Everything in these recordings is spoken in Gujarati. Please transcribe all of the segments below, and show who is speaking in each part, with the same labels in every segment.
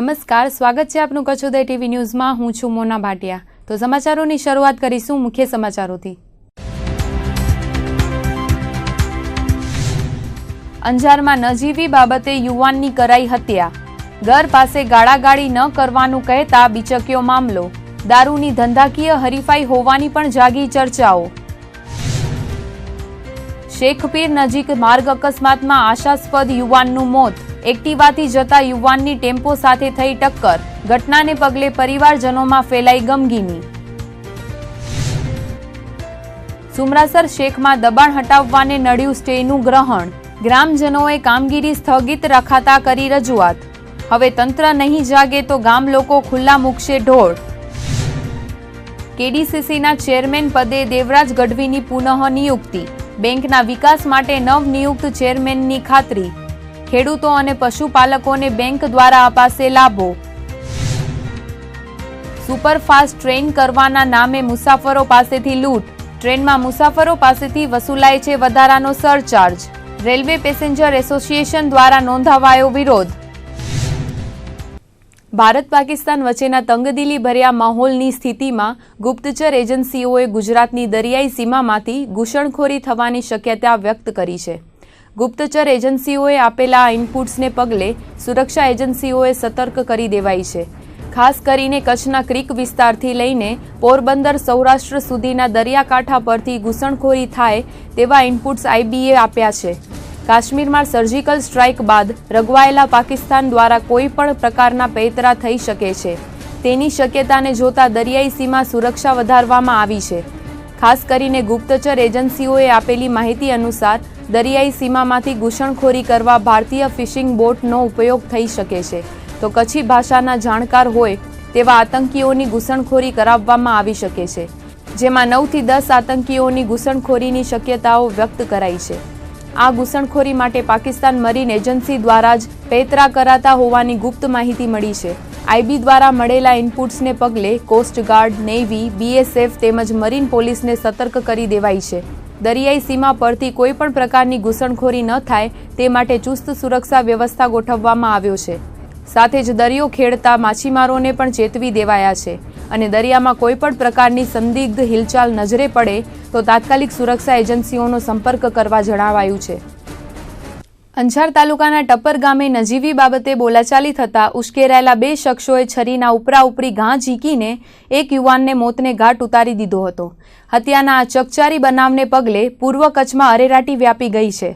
Speaker 1: નમસ્કાર, સ્વાગત છે આપનું કચ્છોદય ટીવી ન્યૂઝમાં। હું છું મોના ભાટિયા। તો સમાચારોની શરૂઆત કરીશું મુખ્ય સમાચારોથી। અંજારમાં નજીવી બાબતે યુવાનની કરાઈ હત્યા। ઘર પાસે ગાળાગાળી ન કરવાનું કહેતા બીચક્યો મામલો। દારૂની ધંધાકીય હરીફાઈ હોવાની પણ જાગી ચર્ચાઓ। શેખપીર નજીક માર્ગ અકસ્માતમાં આશાસ્પદ યુવાનનું મોત। એક્ટિવાથી જતા યુવાનની ટેમ્પો સાથે થઈ ટક્કર। ઘટનાને પગલે પરિવારજનોમાં ફેલાઈ ગમગીની। સુમરાસર શેખમાં દબાણ હટાવવાને નડ્યું સ્ટેનું ગ્રહણ। ગ્રામજનોએ કામગીરી સ્થગિત રખાતા કરી રજૂઆત। હવે તંત્ર નહીં જાગે તો ગામ લોકો ખુલ્લા મૂકશે ઢોળ। કેડીસીસીના ચેરમેન પદે દેવરાજ ગઢવીની પુનઃ નિયુક્તિ। બેંકના વિકાસ માટે નવનિયુક્ત ચેરમેનની ખાતરી। ખેડૂતો અને પશુપાલકોને બેંક દ્વારા અપાશે લાભો। સુપરફાસ્ટ ટ્રેન કરવાના નામે મુસાફરો પાસેથી લૂંટ। ટ્રેનમાં મુસાફરો પાસેથી વસૂલાય છે વધારાનો સરચાર્જ। રેલવે પેસેન્જર એસોસિએશન દ્વારા નોંધાવાયો વિરોધ। ભારત પાકિસ્તાન વચ્ચેના તંગદિલી ભર્યા માહોલની સ્થિતિમાં ગુપ્તચર એજન્સીઓએ ગુજરાતની દરિયાઈ સીમામાંથી ઘૂસણખોરી થવાની શક્યતા વ્યક્ત કરી છે। ગુપ્તચર એજન્સીઓએ આપેલા ઇનપુટ્સને પગલે સુરક્ષા એજન્સીઓએ સતર્ક કરી દેવાઈ છે। ખાસ કરીને કચ્છના ક્રીક વિસ્તારથી લઈને પોરબંદર સૌરાષ્ટ્ર સુધીના દરિયાકાંઠા પરથી ઘૂસણખોરી થાય તેવા ઇનપુટ્સ આઈબીએ આપ્યા છે। કાશ્મીરમાં સર્જિકલ સ્ટ્રાઇક બાદ રગવાયેલા પાકિસ્તાન દ્વારા કોઈ પણ પ્રકારના પેતરા થઈ શકે છે તેની શક્યતાને જોતા દરિયાઈ સીમા સુરક્ષા વધારવામાં આવી છે। ખાસ કરીને ગુપ્તચર એજન્સીઓએ આપેલી માહિતી અનુસાર દરિયાઈ સીમામાંથી ઘૂસણખોરી કરવા ભારતીય ફિશિંગ બોટનો ઉપયોગ થઈ શકે છે, તો કચ્છી ભાષાના જાણકાર હોય તેવા આતંકીઓની ઘૂસણખોરી કરાવવામાં આવી શકે છે, જેમાં 9 થી 10 આતંકીઓની ઘૂસણખોરીની શક્યતાઓ વ્યક્ત કરાઈ છે। આ ઘૂસણખોરી માટે પાકિસ્તાન મરીન એજન્સી દ્વારા જ પેતરા કરાતા હોવાની ગુપ્ત માહિતી મળી છે। આઈબી દ્વારા મળેલા ઇનપુટ્સને પગલે કોસ્ટગાર્ડ, નેવી, બીએસએફ તેમજ મરીન પોલીસને સતર્ક કરી દેવાઈ છે। દરિયાઈ સીમા પરથી કોઈ પણ પ્રકારની ઘૂસણખોરી ન થાય તે માટે ચુસ્ત સુરક્ષા વ્યવસ્થા ગોઠવવામાં આવ્યો છે। સાથે જ દરિયો ખેડતા માછીમારોને પણ ચેતવી દેવાયા છે અને દરિયામાં કોઈ પણ પ્રકારની સંદિગ્ધ હિલચાલ નજરે પડે તો તાત્કાલિક સુરક્ષા એજન્સીઓનો સંપર્ક કરવા જણાવાયું છે। અંજાર તાલુકાના ટપ્પર ગામે નજીવી બાબતે બોલાચાલી થતા ઉશ્કેરાયેલા 2 શખ્સોએ છરીના ઉપરા ઉપરી ઘા ઝીકીને એક યુવાનને મોતને ઘાટ ઉતારી દીધો હતો। હત્યાના આ ચકચારી બનાવને પગલે પૂર્વ કચ્છમાં અરેરાટી વ્યાપી ગઈ છે।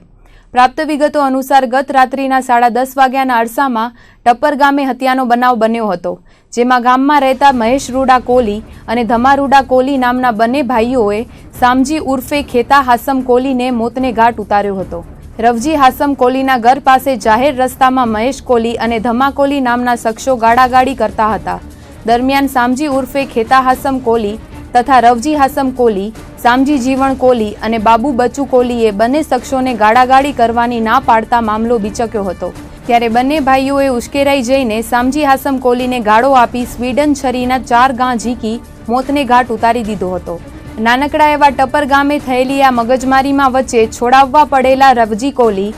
Speaker 1: પ્રાપ્ત વિગતો અનુસાર ગત રાત્રિના 10:30 વાગ્યાના અરસામાં ટપ્પર ગામે હત્યાનો બનાવ બન્યો હતો, જેમાં ગામમાં રહેતા મહેશ રૂડા કોલી અને ધમારૂડા કોલી નામના બંને ભાઈઓએ સામજી ઉર્ફે ખેતા હાસમ કોલીને મોતને ઘાટ ઉતાર્યો હતો। રવજી હાસમ કોલીના ઘર પાસે જાહેર રસ્તામાં મહેશ કોલી અને ધમા કોલી નામના શખ્સો ગાળાગાળી કરતા હતા। દરમિયાન સામજી ઉર્ફે ખેતા હાસમ કોલી તથા રવજી હાસમ કોલી, સામજી જીવણ કોલી અને બાબુ બચુ કોલીએ બંને શખ્સોને ગાળાગાળી કરવાની ના પાડતા મામલો બીચક્યો હતો। ત્યારે બંને ભાઈઓએ ઉશ્કેરાઈ જઈને સામજી હાસમ કોલીને ગાળો આપી સ્વીડન છરીના 4 ઘા ઝીકી મોતને ઘાટ ઉતારી દીધો હતો। નાનકડા એવા ટપ્પર ગામે થયેલી આ મગજમારીમાં વચ્ચે છોડાવવા પડેલા રવજી કોલી,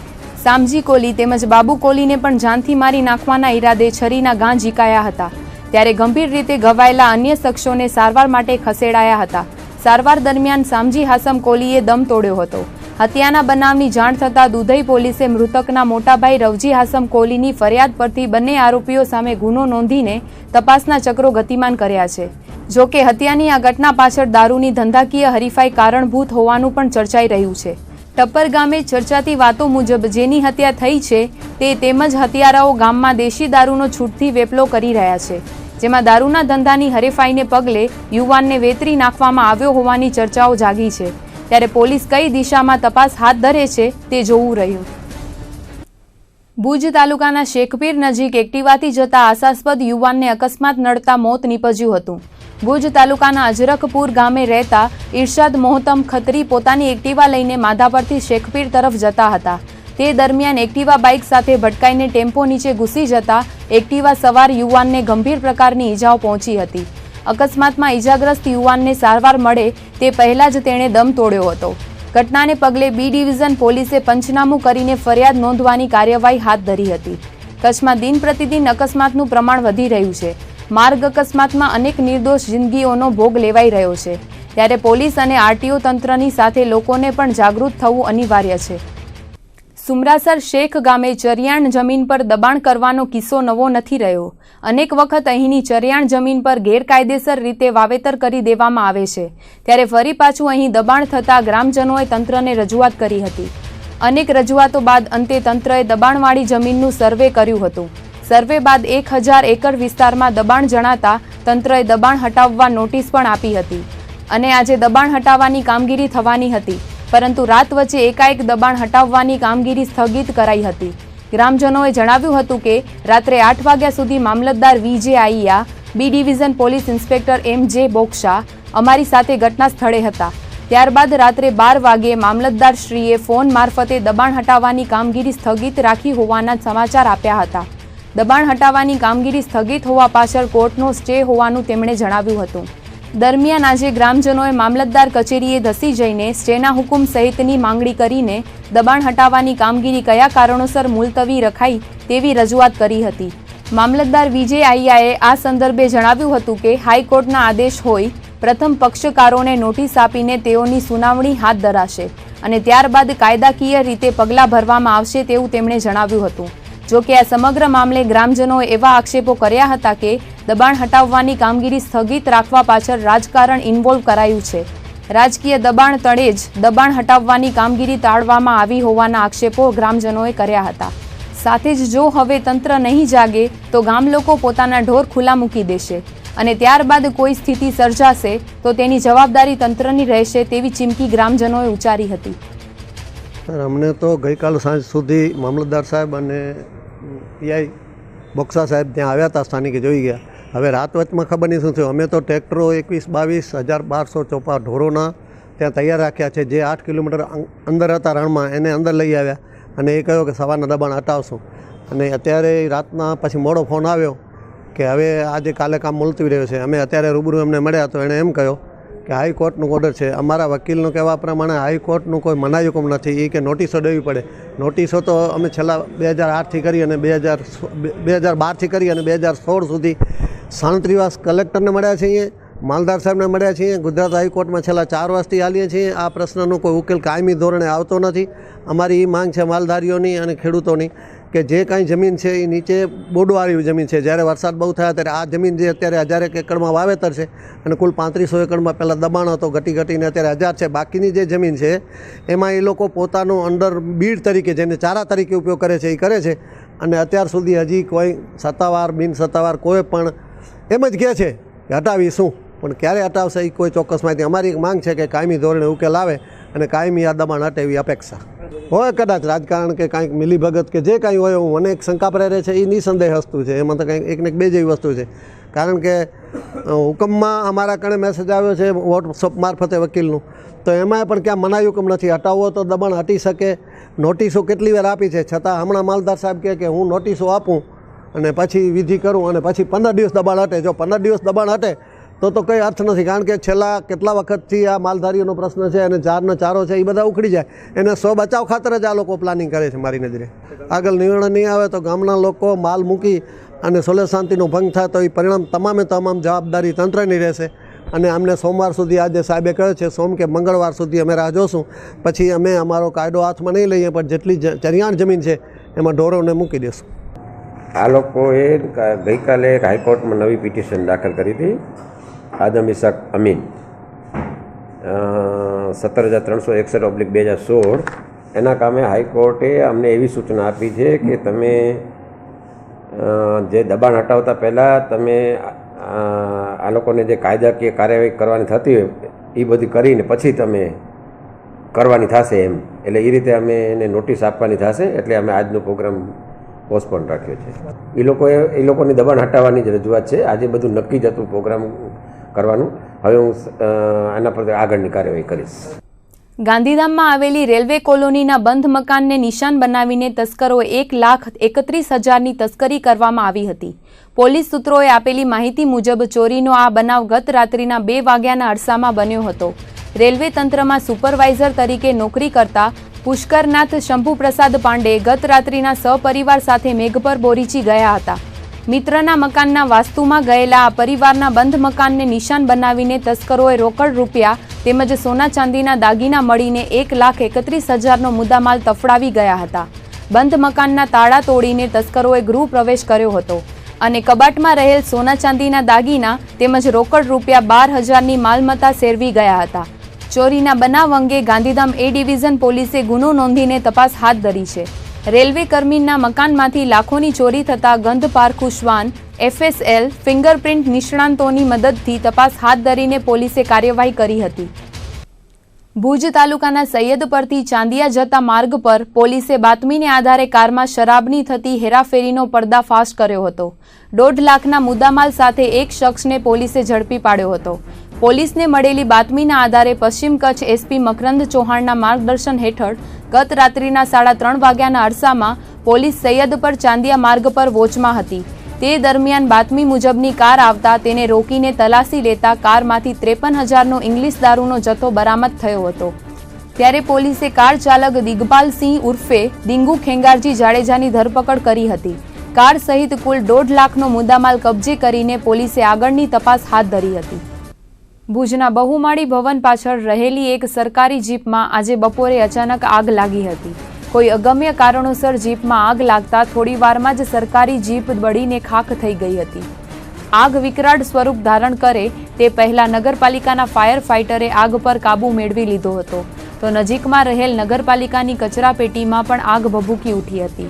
Speaker 1: સામજી કોલી તેમજ બાબુ કોલીને પણ જાનથી મારી નાખવાના ઈરાદે છરીના ઘા ઝીકાયા હતા। ત્યારે ગંભીર રીતે ઘવાયેલા અન્ય શખ્સોને સારવાર માટે ખસેડાયા હતા। સારવાર દરમિયાન સામજી હાસમ કોલીએ દમ તોડ્યો હતો। હત્યાના બનાવની જાણ થતાં દુધઈ પોલીસે મૃતકના મોટાભાઈ રવજી હાસમ કોલીની ફરિયાદ પરથી બંને આરોપીઓ સામે ગુનો નોંધીને તપાસના ચક્રો ગતિમાન કર્યા છે। જો કે હત્યાની આ ઘટના પાછળ દારૂની ધંધાકીય હરીફાઈ કારણભૂત હોવાનું પણ ચર્ચાઈ રહ્યું છે। ટપ્પર ગામે ચર્ચાતી વાતો મુજબ જેની હત્યા થઈ છે તે તેમજ હત્યારાઓ ગામમાં દેશી દારૂનો છૂટથી વેપલો કરી રહ્યા છે, જેમાં દારૂના ધંધાની હરીફાઈને પગલે યુવાનને વેતરી નાખવામાં આવ્યો હોવાની ચર્ચાઓ જાગી છે। ત્યારે પોલીસ કઈ દિશામાં તપાસ હાથ ધરે છે તે જોવું રહ્યું। ભુજ તાલુકાના શેખપીર નજીક એક્ટિવાથી જતા આશાસ્પદ યુવાનને અકસ્માત નડતા મોત નીપજ્યું હતું। ભુજ તાલુકાના અજરખપુર ગામે રહેતા ઇરશાદ મોહતમ ખત્રી પોતાની એક્ટિવા લઈને માધાપરથી શેખપીર તરફ જતા હતા। તે દરમિયાન એક્ટિવા બાઇક સાથે ભટકાઈને ટેમ્પો નીચે ઘૂસી જતા એક્ટિવા સવાર યુવાનને ગંભીર પ્રકારની ઈજાઓ પહોંચી હતી। અકસ્માતમાં ઈજાગ્રસ્ત યુવાનને સારવાર મળે તે પહેલા જ તેણે દમ તોડ્યો હતો। ઘટનાને પગલે બી ડિવિઝન પોલીસે પંચનામું કરીને ફરિયાદ નોંધવાની કાર્યવાહી હાથ ધરી હતી। કચ્છમાં દિન પ્રતિદિન અકસ્માતનું પ્રમાણ વધી રહ્યું છે. માર્ગ અકસ્માતમાં અનેક નિર્દોષ જિંદગીઓનો ભોગ લેવાઈ રહ્યો છે. ત્યારે પોલીસ અને આરટીઓ તંત્રની સાથે લોકોને પણ જાગૃત થવું અનિવાર્ય છે. સુમરાસર શેખ ગામે ચરિયાણ જમીન પર દબાણ કરવાનો કિસ્સો નવો નથી રહ્યો. અનેક વખત અહીંની ચરિયાણ જમીન પર ગેરકાયદેસર રીતે વાવેતર કરી દેવામાં આવે છે. ત્યારે ફરી પાછું અહીં દબાણ થતાં ગ્રામજનોએ તંત્રને રજૂઆત કરી હતી. અનેક રજૂઆતો બાદ અંતે તંત્રએ દબાણવાળી જમીનનું સર્વે કર્યું હતું. સર્વે બાદ 1000 એકર વિસ્તારમાં દબાણ જણાતા તંત્રએ દબાણ હટાવવા નોટિસ પણ આપી હતી અને આજે દબાણ હટાવવાની કામગીરી થવાની હતી, પરંતુ રાત વચ્ચે એકાએક દબાણ હટાવવાની કામગીરી સ્થગિત કરાઈ હતી. ગ્રામજનોએ જણાવ્યું હતું કે રાત્રે 8 વાગ્યા સુધી મામલતદાર વી.જે. આઈયા, બી ડિવિઝન પોલીસ ઇન્સ્પેક્ટર એમ.જે. બોક્ષા અમારી સાથે ઘટના સ્થળે હતા. ત્યારબાદ રાત્રે 12 વાગ્યે મામલતદારશ્રીએ ફોન મારફતે દબાણ હટાવવાની કામગીરી સ્થગિત રાખી હોવાના સમાચાર આપ્યા હતા. દબાણ હટાવવાની કામગીરી સ્થગિત હોવા પાછળ કોર્ટનો સ્ટે હોવાનું તેમણે જણાવ્યું હતું. દરમિયાન આજે ગ્રામજનોએ મામલતદાર કચેરીએ ધસી જઈને સ્ટેના હુકુમ સહિતની માંગણી કરીને દબાણ હટાવવાની કામગીરી કયા કારણોસર મુલતવી રખાઈ તેવી રજૂઆત કરી હતી. મામલતદાર વી.જે. આઈયાએ આ સંદર્ભે જણાવ્યું હતું કે હાઈકોર્ટના આદેશ હોય પ્રથમ પક્ષકારોને નોટિસ આપીને તેઓની સુનાવણી હાથ ધરાશે અને ત્યારબાદ કાયદાકીય રીતે પગલાં ભરવામાં આવશે તેવું તેમણે જણાવ્યું હતું. જો કે આ સમગ્ર મામલે ગ્રામજનોએ એવા આક્ષેપો કર્યા હતા કે દબાણ હટાવવાની કામગીરી સ્થગિત રાખવા પાછળ રાજકારણ ઇન્વોલ્વ કરાયું છે. રાજકીય દબાણ તળે જ દબાણ હટાવવાની કામગીરી ટાળવામાં આવી હોવાના આક્ષેપો ગ્રામજનોએ કર્યા હતા. સાથે જ જો હવે તંત્ર નહીં જાગે તો ગામ લોકો પોતાના ઢોર ખુલ્લા મૂકી દેશે અને ત્યારબાદ કોઈ સ્થિતિ સર્જાશે તો તેની જવાબદારી તંત્રની રહેશે તેવી ચીમકી ગ્રામજનોએ ઉચ્ચારી હતી.
Speaker 2: અમને તો ગઈકાલ સાંજ સુધી મામલતદાર સાહેબ અને પીઆઈ બોક્ષા સાહેબ ત્યાં આવ્યા હતા, સ્થાનિકે જોઈ ગયા. હવે રાત વચમાં ખબર નહીં શું થયું. અમે તો ટ્રેક્ટરો 21-22 ચોપા ઢોરોના ત્યાં તૈયાર રાખ્યા છે. જે 8 કિલોમીટર અંદર હતા રણમાં એને અંદર લઈ આવ્યા અને એ કહ્યું કે સવારના દબાણ હટાવશું. અને અત્યારે રાતના પછી મોડો ફોન આવ્યો કે હવે આજે કાલે કામ મુલતવી રહ્યો છે. અમે અત્યારે રૂબરૂ એમને મળ્યા તો એણે એમ કહ્યું કે હાઈકોર્ટનું ઓર્ડર છે. અમારા વકીલનું કહેવા પ્રમાણે હાઈકોર્ટનું કોઈ મનાઈ હુકમ નથી, એ કે નોટિસો દેવી પડે. નોટિસો તો અમે છેલ્લા 2008થી કરી અને 2012થી કરી અને 2016 સુધી 37 કલેક્ટરને મળ્યા છીએ, મામલતદાર સાહેબને મળ્યા છીએ. ગુજરાત હાઈકોર્ટમાં છેલ્લા 4 વર્ષથી હાલીએ છીએ. આ પ્રશ્નનો કોઈ ઉકેલ કાયમી ધોરણે આવતો નથી. અમારી એ માંગ છે માલધારીઓની અને ખેડૂતોની કે જે કાંઈ જમીન છે એ નીચે બોડવાળી જમીન છે. જ્યારે વરસાદ બહુ થયા ત્યારે આ જમીન જે અત્યારે 1000 એકડમાં વાવેતર છે અને કુલ 3500 એકડમાં પહેલાં દબાણ હતો, ઘટીને અત્યારે 1000 છે. બાકીની જે જમીન છે એમાં એ લોકો પોતાનું અંડર બીડ તરીકે જેને ચારા તરીકે ઉપયોગ કરે છે એ કરે છે. અને અત્યાર સુધી હજી કોઈ સત્તાવાર બિન સત્તાવાર કોઈ પણ એમ જ કહે છે કે હટાવીશું, પણ ક્યારે હટાવશે એ કોઈ ચોક્કસ માહિતી. અમારી માંગ છે કે કાયમી ધોરણે ઉકેલ આવે અને કાયમી આ દબાણ હટે એવી અપેક્ષા હોય. કદાચ રાજકારણ કે કાંઈક મિલીભગત કે જે કાંઈ હોય એવું મને એક શંકા પ્રેરે છે, એ નિસંદેહ વસ્તુ છે. એમાં તો કંઈક એકને બે જેવી વસ્તુ છે. કારણ કે હુકમમાં અમારા કણે મેસેજ આવ્યો છે વોટ્સઅપ મારફતે વકીલનું, તો એમાં પણ ક્યાં મનાઈ હુકમ નથી. હટાવવો તો દબાણ હટી શકે. નોટિસો કેટલી વાર આપી છે, છતાં હમણાં મામલતદાર સાહેબ કહે કે હું નોટિસો આપું અને પછી વિધિ કરું અને પછી 15 દિવસ દબાણ હટે. જો 15 દિવસ દબાણ હટે તો કંઈ અર્થ નથી. કારણ કે છેલ્લા કેટલા વખતથી આ માલધારીઓનો પ્રશ્ન છે અને ચારનો ચારો છે એ બધા ઉખડી જાય. એને સ્વ બચાવ ખાતર જ આ લોકો પ્લાનિંગ કરે છે. મારી નજરે આગળ નિર્ણય નહીં આવે તો ગામના લોકો માલ મૂકી અને સોલે શાંતિનો ભંગ થાય તો એ પરિણામ તમામ જવાબદારી તંત્રની રહેશે. અને અમને સોમવાર સુધી આજે સાહેબે કહ્યું છે સોમ કે મંગળવાર સુધી અમે રાહ જોશું. પછી અમે અમારો કાયદો હાથમાં નહીં લઈએ, પણ જેટલી ચરિયાણ જમીન છે એમાં ઢોરોને મૂકી દઈશું.
Speaker 3: આ લોકોએ ગઈકાલે હાઈકોર્ટમાં નવી પિટિશન દાખલ કરી હતી. આદમ ઇસાક અમીન 17,361/2016 એના કામે હાઈકોર્ટે અમને એવી સૂચના આપી છે કે તમે જે દબાણ હટાવતા પહેલાં તમે આ લોકોને જે કાયદાકીય કાર્યવાહી કરવાની થતી હોય એ બધી કરીને પછી તમે કરવાની થશે એમ. એટલે એ રીતે અમે એને નોટિસ આપવાની થશે. એટલે અમે આજનો પ્રોગ્રામ પોસ્ટપોન રાખ્યો છે. એ લોકોની દબાણ હટાવવાની જ રજૂઆત છે. આજે બધું નક્કી જ હતું પ્રોગ્રામ કરવાનું. હવે હું આના પર આગળની કાર્યવાહી કરીશ.
Speaker 1: ગાંધીધામમાં આવેલી રેલવે કોલોનીના બંધ મકાનને નિશાન બનાવીને તસ્કરોએ 1,31,000ની તસ્કરી કરવામાં આવી હતી. પોલીસ સૂત્રોએ આપેલી માહિતી મુજબ ચોરીનો આ બનાવ ગત રાત્રિના 2 વાગ્યાના અરસામાં બન્યો હતો. રેલવે તંત્રમાં સુપરવાઇઝર તરીકે નોકરી કરતા પુષ્કરનાથ શંભુપ્રસાદ પાંડે ગત રાત્રિના સહપરિવાર સાથે મેઘપર બોરીચી ગયા હતા. મિત્રના મકાનના વાસ્તુમાં ગયેલા આ પરિવારના બંધ મકાનને નિશાન બનાવીને તસ્કરોએ રોકડ રૂપિયા તેમજ સોના ચાંદીના દાગીના મળીને 1,31,000નો મુદ્દામાલ તફડાવી ગયા હતા. બંધ મકાનના તાળા તોડીને તસ્કરોએ ગૃહ પ્રવેશ કર્યો હતો અને કબાટમાં રહેલ સોના ચાંદીના દાગીના તેમજ રોકડ રૂપિયા 12,000ની માલમત્તા સેરવી ગયા હતા. ચોરીના બનાવ અંગે ગાંધીધામ એ ડિવિઝન પોલીસે ગુનો નોંધીને તપાસ હાથ ધરી છે. રેલવે કર્મીના મકાનમાંથી લાખોની ચોરી થતા ગંધ પારખું શ્વાન FSL ફિંગરપ્રિન્ટ નિષ્ણાંતોની મદદથી તપાસ હાથ ધરીને પોલીસે કાર્યવાહી કરી હતી. ભુજ તાલુકાના સૈયદપરથી ચાંદિયા જતા માર્ગ પર પોલીસે બાતમીને આધારે કારમાં શરાબની થતી હેરાફેરીનો પર્દાફાશ કર્યો હતો. 1.5 લાખના મુદ્દામાલ સાથે એક શખ્સને પોલીસે ઝડપી પાડ્યો હતો. પોલીસને મળેલી બાતમીના આધારે પશ્ચિમ કચ્છ SP મકરંદ ચૌહાણના માર્ગદર્શન હેઠળ ગત રાત્રિના 3:30 વાગ્યાના અરસામાં પોલીસ સૈયદપર ચાંદિયા માર્ગ પર વોચમાં હતી. તે દરમિયાન બાતમી મુજબની કાર આવતા તેને રોકીને તલાશી લેતા કારમાંથી 53,000નો ઇંગ્લિશ દારૂનો જથ્થો બરામદ થયો હતો. ત્યારે પોલીસે કાર ચાલક દિગપાલસિંહ ઉર્ફે ડીંગુ ખેંગારજી જાડેજાની ધરપકડ કરી હતી. કાર સહિત કુલ 1.5 લાખનો મુદ્દામાલ કબજે કરીને પોલીસે આગળની તપાસ હાથ ધરી હતી. ભુજના બહુમાળી ભવન પાછળ રહેલી એક સરકારી જીપમાં આજે બપોરે અચાનક આગ લાગી હતી. કોઈ અગમ્ય કારણોસર જીપમાં આગ લાગતા થોડીવારમાં જ સરકારી જીપ બળીને ખાખ થઈ ગઈ હતી. આગ વિકરાળ સ્વરૂપ ધારણ કરે તે પહેલા નગરપાલિકાના ફાયર ફાઇટરે આગ પર કાબૂ મેળવી લીધો હતો, તો નજીકમાં રહેલ નગરપાલિકાની કચરાપેટીમાં પણ આગ ભભૂકી ઉઠી હતી.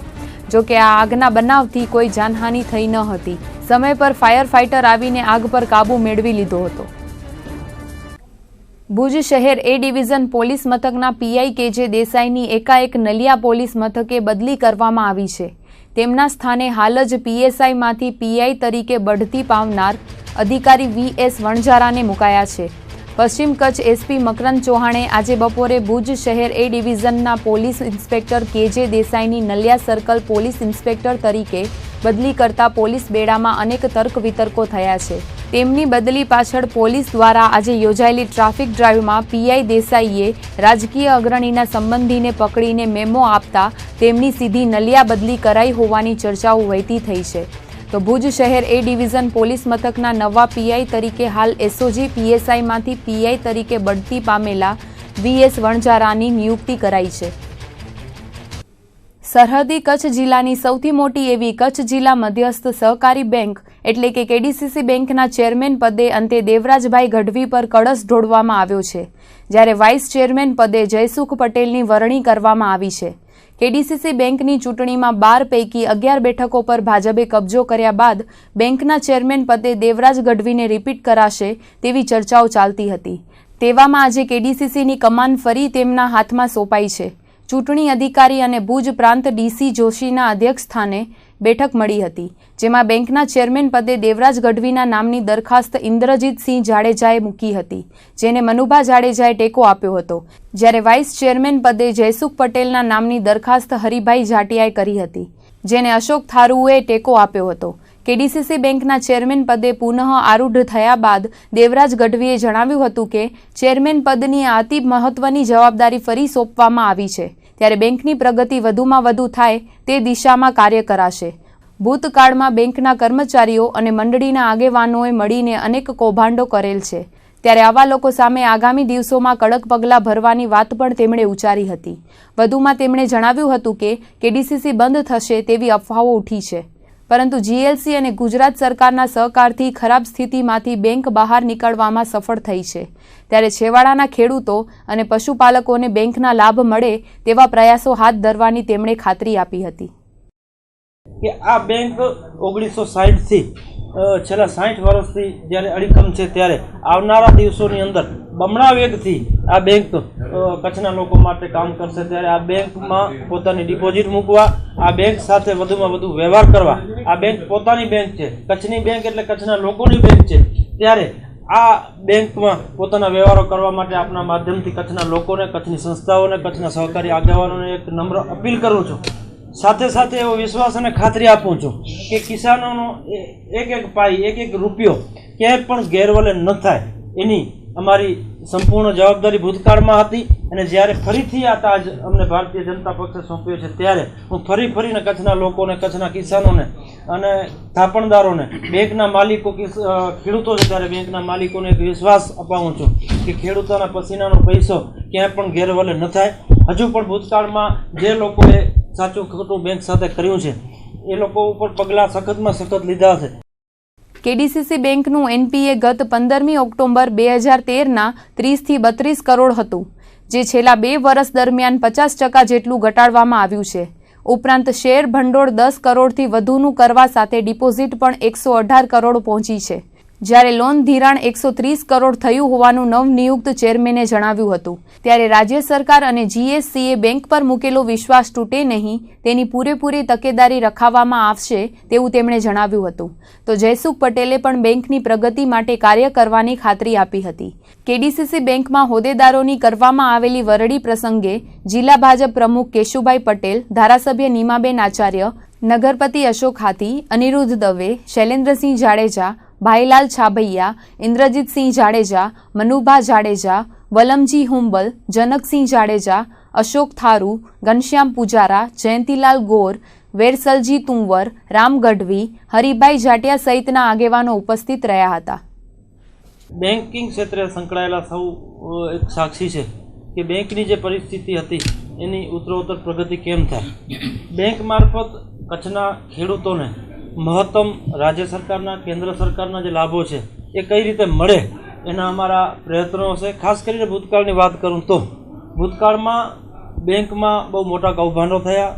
Speaker 1: જોકે આ આગના બનાવથી કોઈ જાનહાનિ થઈ ન હતી. સમય પર ફાયર ફાઇટર આવીને આગ પર કાબૂ મેળવી લીધો હતો. ભુજ શહેર એ ડિવિઝન પોલીસ મથકના PI KJ દેસાઈની એકાએક નલિયા પોલીસ મથકે બદલી કરવામાં આવી છે. તેમના સ્થાને હાલ જ PSIમાંથી PI તરીકે બઢતી પામનાર અધિકારી VS વણઝારાને મુકાયા છે. પશ્ચિમ કચ્છ SP મકરંદ ચૌહાણે આજે બપોરે ભુજ શહેર એ ડિવિઝનના પોલીસ ઇન્સ્પેક્ટર KJ દેસાઈની નલિયા સર્કલ પોલીસ ઇન્સ્પેક્ટર તરીકે બદલી કરતા પોલીસ બેડામાં અનેક તર્ક વિતર્કો થયા છે. તેમની બદલી પાછળ પોલીસ દ્વારા આજે યોજાયેલી ટ્રાફિક ડ્રાઈવમાં PI દેસાઈએ રાજકીય અગ્રણીના સંબંધીને પકડીને મેમો આપતા તેમની સીધી નલિયા બદલી કરાઈ હોવાની ચર્ચાઓ વહેતી થઈ છે. તો ભુજ શહેર એ ડિવિઝન પોલીસ મથકના નવા PI તરીકે હાલ SOG PSIમાંથી PI તરીકે બઢતી પામેલા VS વણઝારાની નિયુક્તિ કરાઈ છે. સરહદી કચ્છ જિલ્લાની સૌથી મોટી એવી કચ્છ જિલ્લા મધ્યસ્થ સહકારી બેંક એટલે કે KDCC બેંકના ચેરમેન પદે અંતે દેવરાજભાઈ ગઢવી પર કળશ ઢોળવામાં આવ્યો છે, જ્યારે વાઇસ ચેરમેન પદે જયસુખ પટેલની વરણી કરવામાં આવી છે. KDCC બેંકની ચૂંટણીમાં 12 પૈકી 11 બેઠકો પર ભાજપે કબજો કર્યા બાદ બેંકના ચેરમેન પદે દેવરાજ ગઢવીને રિપીટ કરાશે તેવી ચર્ચાઓ ચાલતી હતી. તેવામાં આજે KDCCની કમાન ફરી તેમના હાથમાં સોંપાઈ છે. ચૂંટણી અધિકારી અને ભુજ પ્રાંત DC જોશીના અધ્યક્ષસ્થાને બેઠક મળી હતી, જેમાં બેંકના ચેરમેન પદે દેવરાજ ગઢવીના નામની દરખાસ્ત ઇન્દ્રજીતસિંહ જાડેજાએ મૂકી હતી, જેને મનુભા જાડેજાએ ટેકો આપ્યો હતો, જ્યારે વાઇસ ચેરમેન પદે જયસુખ પટેલના નામની દરખાસ્ત હરિભાઈ જાટિયાએ કરી હતી, જેને અશોક થારુએ ટેકો આપ્યો હતો. KDCC બેંકના ચેરમેન પદે પુનઃ આરૂઢ થયા બાદ દેવરાજ ગઢવીએ જણાવ્યું હતું કે ચેરમેન પદની આ અતિ મહત્વની જવાબદારી ફરી સોંપવામાં આવી છે, ત્યારે બેંકની પ્રગતિ વધુમાં વધુ થાય તે દિશામાં કાર્ય કરાશે. ભૂતકાળમાં બેંકના કર્મચારીઓ અને મંડળીના આગેવાનોએ મળીને અનેક કૌભાંડો કરેલ છે, ત્યારે આવા લોકો સામે આગામી દિવસોમાં કડક પગલાં ભરવાની વાત પણ તેમણે ઉચ્ચારી હતી. વધુમાં તેમણે જણાવ્યું હતું કે KDCC બંધ થશે તેવી અફવાઓ ઉઠી છે, પરંતુ GLC અને ગુજરાત સરકારના સહકારથી ખરાબ સ્થિતિમાંથી બેંક બહાર નીકળવામાં સફળ થઈ છે, ત્યારે છેવાડાના ખેડૂતો અને પશુપાલકોને બેંકના લાભ મળે તેવા પ્રયાસો હાથ ધરવાની તેમણે ખાતરી આપી હતી.
Speaker 4: કે આ બેંક 1960થી છેલ્લા 60 વર્ષથી જ્યારે અડીખમ છે, ત્યારે આવનારા દિવસોની અંદર બમણા વેગથી આ બેંક કચ્છના લોકો માટે કામ કરશે. ત્યારે આ બેંકમાં પોતાની ડિપોઝિટ મૂકવા, આ બેંક સાથે વધુમાં વધુ વ્યવહાર કરવા, આ બેંક પોતાની બેંક છે, કચ્છની બેંક એટલે કચ્છના લોકોની બેંક છે, ત્યારે આ બેંકમાં પોતાના વ્યવહારો કરવા માટે આપના માધ્યમથી કચ્છના લોકોને, કચ્છની સંસ્થાઓને, કચ્છના સહકારી આગેવાનોને એક નમ્ર અપીલ કરું છું. સાથે સાથે એવો વિશ્વાસ અને ખાતરી આપું છું કે કિસાનોનો એક એક પાઈ, એક એક રૂપિયો ક્યાંય પણ ગેરવલે ન થાય એની અમારી સંપૂર્ણ જવાબદારી ભૂતકાળમાં હતી અને જ્યારે ફરીથી આ તાજ અમને ભારતીય જનતા પક્ષે સોંપ્યો છે ત્યારે હું ફરીને કચ્છના લોકોને, કચ્છના કિસાનોને અને થાપણદારોને, બેંકના માલિકો, ખેડૂતો છે ત્યારે બેંકના માલિકોને એક વિશ્વાસ અપાવું છું કે ખેડૂતોના પસીનાનો પૈસો ક્યાંય પણ ગેરવલે ન થાય. હજુ પણ ભૂતકાળમાં જે લોકોએ સાચું ખોટું બેંક સાથે કર્યું છે એ લોકો ઉપર પગલાં સખતમાં સખત લીધા છે.
Speaker 1: કેડીસીસી બેંકનું એનપીએ ગત 15મી ઓક્ટોબર 2013ના 30થી 32 કરોડ હતું, જે છેલ્લા 2 વર્ષ દરમિયાન 50% જેટલું ઘટાડવામાં આવ્યું છે. ઉપરાંત શેર ભંડોળ 10 કરોડથી વધુનું કરવા સાથે ડિપોઝિટ પણ 118 કરોડ પહોંચી છે, જ્યારે લોન ધિરાણ 130 કરોડ થયું હોવાનું નવનિયુક્ત ચેરમેને જણાવ્યું હતું. ત્યારે રાજ્ય સરકાર અને જીએસસીએ બેંક પર મૂકેલો વિશ્વાસ તૂટે નહીં તેની પૂરેપૂરી તકેદારી રખાવવામાં આવશે તેવું તેમણે જણાવ્યું હતું. તો જયસુખ પટેલે પણ બેંકની પ્રગતિ માટે કાર્ય કરવાની ખાતરી આપી હતી. કેડીસીસી બેંકમાં હોદ્દેદારોની કરવામાં આવેલી વરણી પ્રસંગે જિલ્લા ભાજપ પ્રમુખ કેશુભાઈ પટેલ, ધારાસભ્ય નીમાબેન આચાર્ય, નગરપતિ અશોક હાથી, અનિરુદ્ધ દવે, શૈલેન્દ્રસિંહ જાડેજા, ભાઈલાલ છાભૈયા, ઇન્દ્રજીતસિંહ જાડેજા, મનુભા જાડેજા, વલમજી હુંબલ, જનકસિંહ જાડેજા, અશોક થારુ, ઘનશ્યામ પૂજારા, જયંતિલાલ ગોર, વેરસલજી તુંવર, રામ ગઢવી, હરિભાઈ જાટિયા સહિતના આગેવાનો ઉપસ્થિત રહ્યા હતા.
Speaker 4: બેન્કિંગ ક્ષેત્રે સંકળાયેલા સૌ એક સાક્ષી છે કે બેંકની જે પરિસ્થિતિ હતી એની ઉત્તરોત્તર પ્રગતિ કેમ થાય. બેંક મારફત કચ્છના ખેડૂતોને મહત્તમ રાજ્ય સરકારના, કેન્દ્ર સરકારના જે લાભો છે એ કઈ રીતે મળે એના અમારા પ્રયત્નો છે. ખાસ કરીને ભૂતકાળની વાત કરું તો ભૂતકાળમાં બેંકમાં બહુ મોટા કૌભાંડો થયા.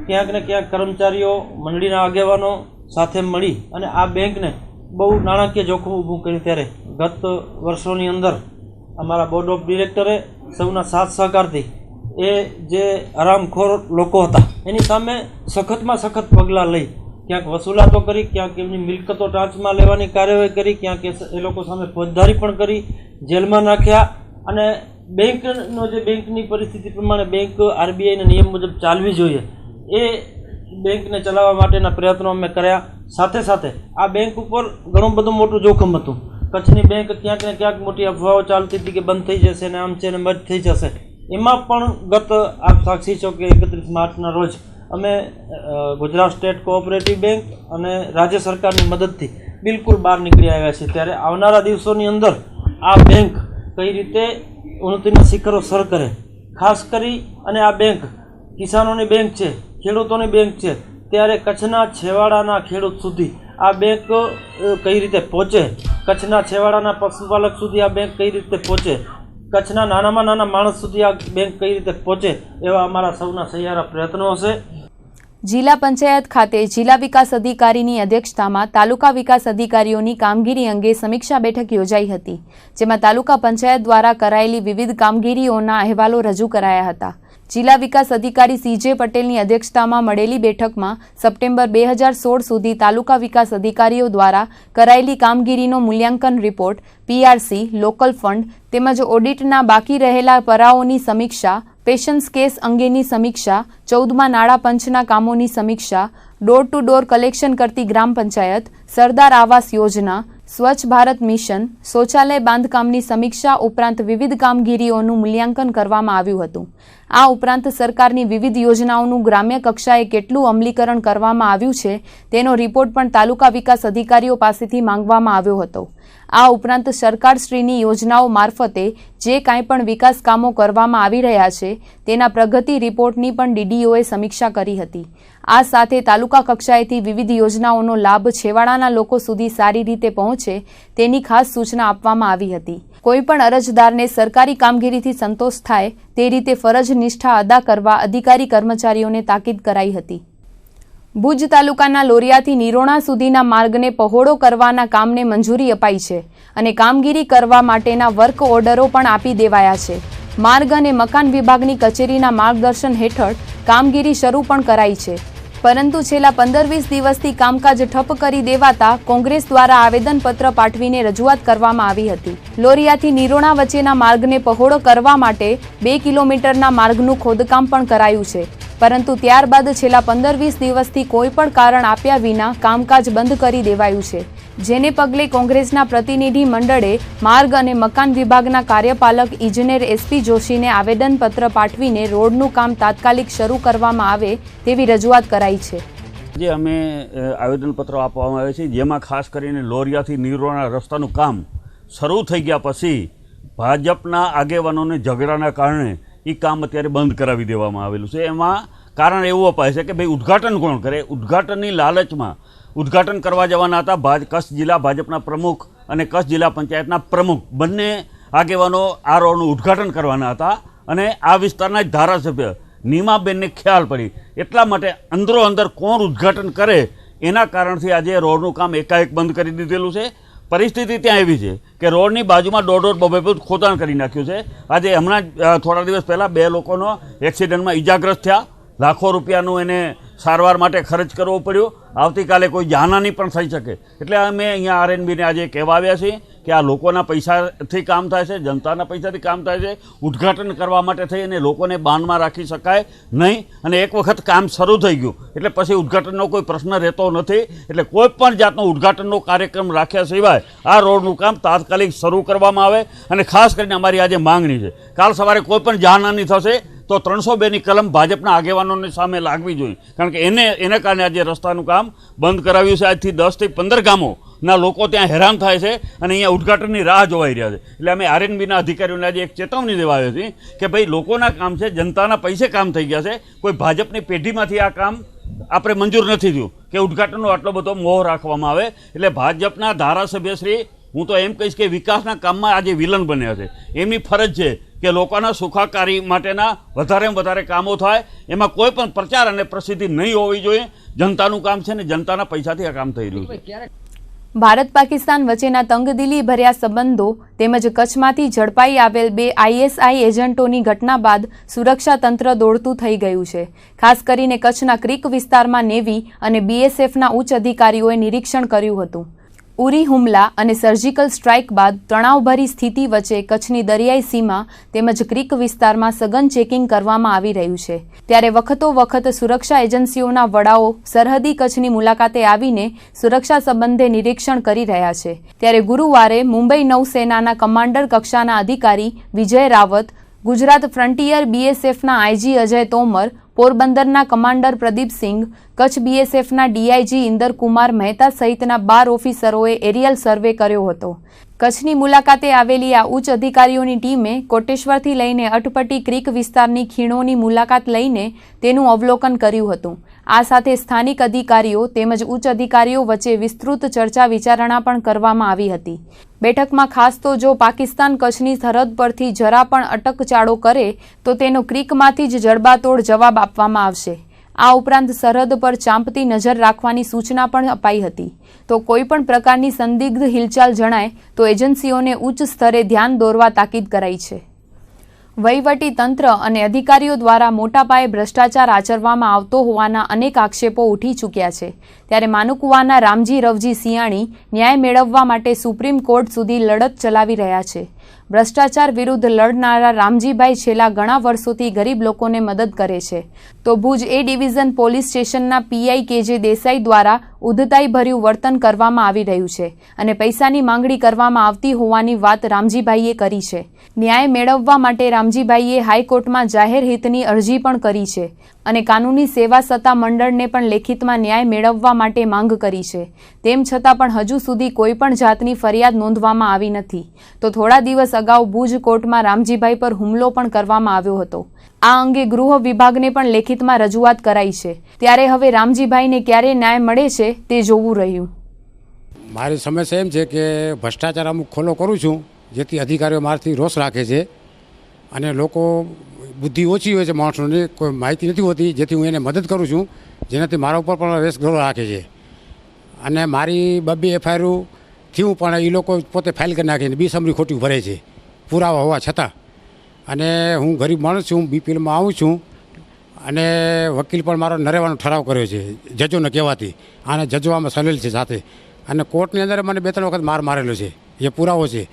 Speaker 4: ક્યાંક ને ક્યાંક કર્મચારીઓ, મંડળીના આગેવાનો સાથે મળી અને આ બેંકને બહુ નાણાકીય જોખમ ઊભું કર્યું. ત્યારે ગત વર્ષોની અંદર અમારા બોર્ડ ઓફ ડિરેક્ટરે સૌના સાથ સહકારથી એ જે હરામખોર લોકો હતા એની સામે સખતમાં સખત પગલાં લઈ ક્યાંક વસૂલાતો કરી, ક્યાંક એમની મિલકતો ટાંચમાં લેવાની કાર્યવાહી કરી, ક્યાંક એ લોકો સામે ફોજદારી પણ કરી, જેલમાં નાખ્યા. અને બેંકનો જે બેંકની પરિસ્થિતિ પ્રમાણે બેંક આરબીઆઈના નિયમ મુજબ ચાલવી જોઈએ એ બેંકને ચલાવવા માટેના પ્રયત્નો અમે કર્યા. સાથે સાથે આ બેંક ઉપર ઘણું બધું મોટું જોખમ હતું. કચ્છની બેંક ક્યાંક ને ક્યાંક મોટી અફવાઓ ચાલતી હતી કે બંધ થઈ જશે ને આમ છે ને મર્જ થઈ જશે. એમાં પણ ગત આપ સાક્ષી છો કે 31 માર્ચના રોજ અમે ગુજરાત સ્ટેટ કોઓપરેટિવ બેંક અને રાજ્ય સરકારની મદદથી બિલકુલ બહાર નીકળી આવ્યા છીએ. ત્યારે આવનારા દિવસોની અંદર આ બેંક કઈ રીતે ઉન્નતિના શિખરો સર કરે, ખાસ કરી અને આ બેંક કિસાનોની બેંક છે, ખેડૂતોની બેંક છે, ત્યારે કચ્છના છેવાડાના ખેડૂત સુધી આ બેંક કઈ રીતે પહોંચે, કચ્છના છેવાડાના પશુપાલક સુધી આ બેંક કઈ રીતે પહોંચે, કચ્છના નાનામાં નાના માણસ સુધી આ બેંક કઈ રીતે પહોંચે એવા અમારા સૌના સહિયારા પ્રયત્નો હશે.
Speaker 1: જિલ્લા પંચાયત ખાતે જિલ્લા વિકાસ અધિકારીની અધ્યક્ષતામાં તાલુકા વિકાસ અધિકારીઓની કામગીરી અંગે સમીક્ષા બેઠક યોજાઈ હતી, જેમાં તાલુકા પંચાયત દ્વારા કરાયેલી વિવિધ કામગીરીઓના અહેવાલો રજૂ કરાયા હતા. જિલ્લા વિકાસ અધિકારી CJ પટેલની અધ્યક્ષતામાં મળેલી બેઠકમાં સપ્ટેમ્બર 2016 સુધી તાલુકા વિકાસ અધિકારીઓ દ્વારા કરાયેલી કામગીરીનો મૂલ્યાંકન રિપોર્ટ, PRC, લોકલ ફંડ તેમજ ઓડિટના બાકી રહેલા પરાઓની સમીક્ષા, પેશન્સ કેસ અંગેની સમીક્ષા, 14મા નાણાં પંચના કામોની સમીક્ષા, ડોર ટુ ડોર કલેક્શન કરતી ગ્રામ પંચાયત, સરદાર આવાસ યોજના, સ્વચ્છ ભારત મિશન, શૌચાલય બાંધકામની સમીક્ષા ઉપરાંત વિવિધ કામગીરીઓનું મૂલ્યાંકન કરવામાં આવ્યું હતું. આ ઉપરાંત સરકારની વિવિધ યોજનાઓનું ગ્રામ્ય કક્ષાએ કેટલું અમલીકરણ કરવામાં આવ્યું છે તેનો રિપોર્ટ પણ તાલુકા વિકાસ અધિકારીઓ પાસેથી માંગવામાં આવ્યો હતો. આ ઉપરાંત સરકારશ્રીની યોજનાઓ મારફતે જે કાંઈ પણ વિકાસ કામો કરવામાં આવી રહ્યા છે તેના પ્રગતિ રિપોર્ટની પણ DDOએ સમીક્ષા કરી હતી. આ સાથે તાલુકા કક્ષાએથી વિવિધ યોજનાઓનો લાભ છેવાડાના લોકો સુધી સારી રીતે પહોંચે તેની ખાસ સૂચના આપવામાં આવી હતી. કોઈપણ અરજદારને સરકારી કામગીરીથી સંતોષ થાય તે રીતે ફરજ નિષ્ઠા અદા કરવા અધિકારી કર્મચારીઓને તાકીદ કરાઈ હતી. ભુજ તાલુકાના લોરિયાથી નિરોણા સુધીના માર્ગને પહોળો કરવાના કામને મંજૂરી અપાઈ છે અને કામગીરી કરવા માટેના વર્ક ઓર્ડરો પણ આપી દેવાયા છે. માર્ગ અને મકાન વિભાગની કચેરીના માર્ગદર્શન હેઠળ કામગીરી શરૂ પણ કરાઈ છે, પરંતુ છેલ્લા 15-20 દિવસથી કામકાજ ઠપ કરી દેવાતા કોંગ્રેસ દ્વારા આવેદનપત્ર પાઠવીને રજૂઆત કરવામાં આવી હતી. લોરિયાથી નિરોણા વચ્ચેના માર્ગને પહોળો કરવા માટે 2 કિલોમીટરના માર્ગનું ખોદકામ પણ કરાયું છે, પરંતુ ત્યારબાદ છેલ્લા 15-20 દિવસથી કોઈ પણ કારણ આપ્યા વિના કામકાજ બંધ કરી દેવાયું છે, જેને પગલે કોંગ્રેસના પ્રતિનિધિ મંડળે માર્ગ અને મકાન વિભાગના કાર્યપાલક ઇજનેર એસપી જોશીને આવેદનપત્ર પાઠવીને રોડનું કામ તાત્કાલિક શરૂ કરવામાં આવે તેવી રજૂઆત કરાઈ છે.
Speaker 5: જે અમે આવેદનપત્રો આપવામાં આવે છે, જેમાં ખાસ કરીને લોરિયાથી નીરોના રસ્તાનું કામ શરૂ થઈ ગયા પછી ભાજપના આગેવાનોને ઝઘડાના કારણે એ કામ અત્યારે બંધ કરાવી દેવામાં આવેલું છે. એમાં કારણ એવું અપાય છે કે ભાઈ ઉદ્ઘાટન કોણ કરે? ઉદ્ઘાટનની લાલચમાં ઉદ્ઘાટન કરવા જવાના હતા કચ્છ જિલ્લા ભાજપના પ્રમુખ અને કચ્છ જિલ્લા પંચાયતના પ્રમુખ, બંને આગેવાનો આ રોડનું ઉદ્ઘાટન કરવાના હતા અને આ વિસ્તારના જ ધારાસભ્ય નીમાબેનને ખ્યાલ પડી, એટલા માટે અંદરો અંદર કોણ ઉદ્ઘાટન કરે એના કારણથી આજે રોડનું કામ એકાએક બંધ કરી દીધેલું છે. પરિસ્થિતિ ત્યાં એવી છે કે રોડની બાજુમાં દોઢ ફૂટ ખોદાણ કરી નાખ્યું છે. આજે હમણાં થોડા દિવસ પહેલાં 2 લોકોનો એક્સિડન્ટમાં ઈજાગ્રસ્ત થયા, લાખો રૂપિયાનું એને સારવાર માટે ખર્ચ કરવો પડ્યો. આવતીકાલે કોઈ જાનહાની પણ થઈ શકે. એટલે અમે અહીંયા આરએનબીને આજે કહેવા આવ્યા છીએ કે આ લોકોના પૈસાથી કામ થાય છે, જનતાના પૈસાથી કામ થાય છે. ઉદ્ઘાટન કરવા માટે થઈ અને લોકોને બાનમાં રાખી શકાય નહીં. અને એક વખત કામ શરૂ થઈ ગયું એટલે પછી ઉદ્ઘાટનનો કોઈ પ્રશ્ન રહેતો નથી. એટલે કોઈ પણ જાતનો ઉદ્ઘાટનનો કાર્યક્રમ રાખ્યા સિવાય આ રોડનું કામ તાત્કાલિક શરૂ કરવામાં આવે. અને ખાસ કરીને અમારી આજે માંગણી છે, કાલ સવારે કોઈ પણ જાનહાની થશે તો 302ની કલમ ભાજપના આગેવાનોની સામે લાગવી જોઈએ. કારણ કે એને કારણે આજે રસ્તાનું કામ બંધ કરાવ્યું છે. આજથી 10 થી 15 ગામોના લોકો ત્યાં હેરાન થાય છે અને અહીંયા ઉદ્ઘાટનની રાહ જોવાઈ રહ્યા છે. એટલે અમે આરએનબીના અધિકારીઓને આજે એક ચેતવણી દેવા આવ્યા છીએ કે ભાઈ લોકોના કામ છે, જનતાના પૈસે કામ થઈ ગયા છે. કોઈ ભાજપની પેઢીમાંથી આ કામ આપણે મંજૂર નથી થયું કે ઉદ્ઘાટનનો આટલો બધો મોહ રાખવામાં આવે. એટલે ભાજપના ધારાસભ્યશ્રી, હું તો એમ કહીશ કે વિકાસના કામમાં આજે વિલન બન્યા છે. એમની ફરજ છે કે લોકોના સુખાકારી માટેના વધારેમાં વધારે કામો થાય, એમાં કોઈ પણ પ્રચાર અને પ્રસિદ્ધિ નહીં હોવી જોઈએ. જનતાનું કામ છે ને જનતાના પૈસાથી આ કામ થઈ રહ્યું છે.
Speaker 1: ભારત પાકિસ્તાન વચ્ચેના તંગદિલી ભર્યા સંબંધો તેમજ કચ્છમાંથી ઝડપાઈ આવેલ 2 આઈએસઆઈ એજન્ટોની ઘટના બાદ સુરક્ષા તંત્ર દોડતું થઈ ગયું છે. ખાસ કરીને કચ્છના ક્રીક વિસ્તારમાં નેવી અને બીએસએફના ઉચ્ચ અધિકારીઓએ નિરીક્ષણ કર્યું હતું. ઉરી હુમલા અને સર્જિકલ સ્ટ્રાઇક બાદ તણાવભરી સ્થિતિ વચ્ચે કચ્છની દરિયાઈ સીમા તેમજ ક્રીક વિસ્તારમાં સઘન ચેકિંગ કરવામાં આવી રહ્યું છે. ત્યારે વખતો સુરક્ષા એજન્સીઓના વડાઓ સરહદી કચ્છની મુલાકાતે આવીને સુરક્ષા સંબંધે નિરીક્ષણ કરી રહ્યા છે. ત્યારે ગુરુવારે મુંબઈ નૌસેનાના કમાન્ડર કક્ષાના અધિકારી વિજય રાવત, ગુજરાત ફ્રન્ટિયર બીએસએફના આઈજી અજય તોમર, પોરબંદરના કમાન્ડર પ્રદીપસિંઘ, કચ્છ બીએસએફના ડીઆઈજી ઇન્દરકુમાર મહેતા સહિતના 12 ઓફિસરોએ એરિયલ સર્વે કર્યો હતો. કચ્છની મુલાકાતે આવેલી આ ઉચ્ચ અધિકારીઓની ટીમે કોટેશ્વરથી લઈને અટપટી ક્રીક વિસ્તારની ખીણોની મુલાકાત લઈને તેનું અવલોકન કર્યું હતું. આ સાથે સ્થાનિક અધિકારીઓ તેમજ ઉચ્ચ અધિકારીઓ વચ્ચે વિસ્તૃત ચર્ચા વિચારણા પણ કરવામાં આવી હતી. બેઠકમાં ખાસ તો જો પાકિસ્તાન કચ્છની સરહદ પરથી જરા પણ અટકચાળો કરે તો તેનો ક્રીકમાંથી જ જડબાતોડ જવાબ આપવામાં આવશે. આ ઉપરાંત સરહદ પર ચાંપતી નજર રાખવાની સૂચના પણ અપાઈ હતી. તો કોઈપણ પ્રકારની સંદિગ્ધ હિલચાલ જણાય તો એજન્સીઓને ઉચ્ચ સ્તરે ધ્યાન દોરવા તાકીદ કરાઈ છે. વહીવટી તંત્ર અને અધિકારીઓ દ્વારા મોટા પાયે ભ્રષ્ટાચાર આચરવામાં આવતો હોવાના અનેક આક્ષેપો ઉઠી ચૂક્યા છે. ત્યારે માનુકુવાના રામજી રવજી સિયાણી ન્યાય મેળવવા માટે સુપ્રીમ કોર્ટ સુધી લડત ચલાવી રહ્યા છે. ભ્રષ્ટાચાર વિરુદ્ધ લડનારા રામજીભાઈ છેલ્લા ઘણા વર્ષોથી ગરીબ લોકોને મદદ કરે છે. તો ભુજ એ ડિવિઝન પોલીસ સ્ટેશનના પીઆઈ કેજે દેસાઈ દ્વારા ઉદ્ધતાઈભર્યું વર્તન કરવામાં આવી રહ્યું છે અને પૈસાની માંગણી કરવામાં આવતી હોવાની વાત રામજીભાઈએ કરી છે. ન્યાય મેળવવા માટે રામજીભાઈએ હાઈકોર્ટમાં જાહેર હિતની અરજી પણ કરી છે અને કાનૂની સેવા સત્તા મંડળને પણ લેખિતમાં ન્યાય મેળવવા માટે માંગ કરી છે. તેમ છતાં પણ હજુ સુધી કોઈ પણ જાતની ફરિયાદ નોંધવામાં આવી નથી. તો થોડા દિવસ અગાઉ ભુજ કોર્ટમાં રામજીભાઈ પર હુમલો પણ કરવામાં આવ્યો હતો. આ અંગે ગૃહ વિભાગને પણ લેખિતમાં રજૂઆત કરાઈ છે. ત્યારે હવે રામજીભાઈને ક્યારે ન્યાય મળે છે તે જોવું રહ્યું.
Speaker 6: મારી સમસ્યા એમ છે કે ભ્રષ્ટાચાર અમુક ખોલો કરું છું, જેથી અધિકારીઓ મારાથી રોષ રાખે છે અને લોકો બુદ્ધિ ઓછી હોય છે માણસોની, કોઈ માહિતી નથી હોતી, જેથી હું એને મદદ કરું છું, જેનાથી મારા ઉપર પણ રેસ ગૌરવ રાખે છે. અને મારી 2 એફઆઈઆર થયું પણ એ લોકો પોતે ફાઇલ કરી નાખીને બીસમરી ખોટી ભરે છે પુરાવા હોવા છતાં. અને હું ગરીબ માણસ છું, બીપીએલમાં આવું છું અને વકીલ પણ મારો નરેવાનો ઠરાવ કર્યો છે જજોને કહેવાથી. આને જજો આમાં સલેલ છે સાથે. અને કોર્ટની અંદર મને 2-3 વખત મારેલો છે, એ પુરાવો છે.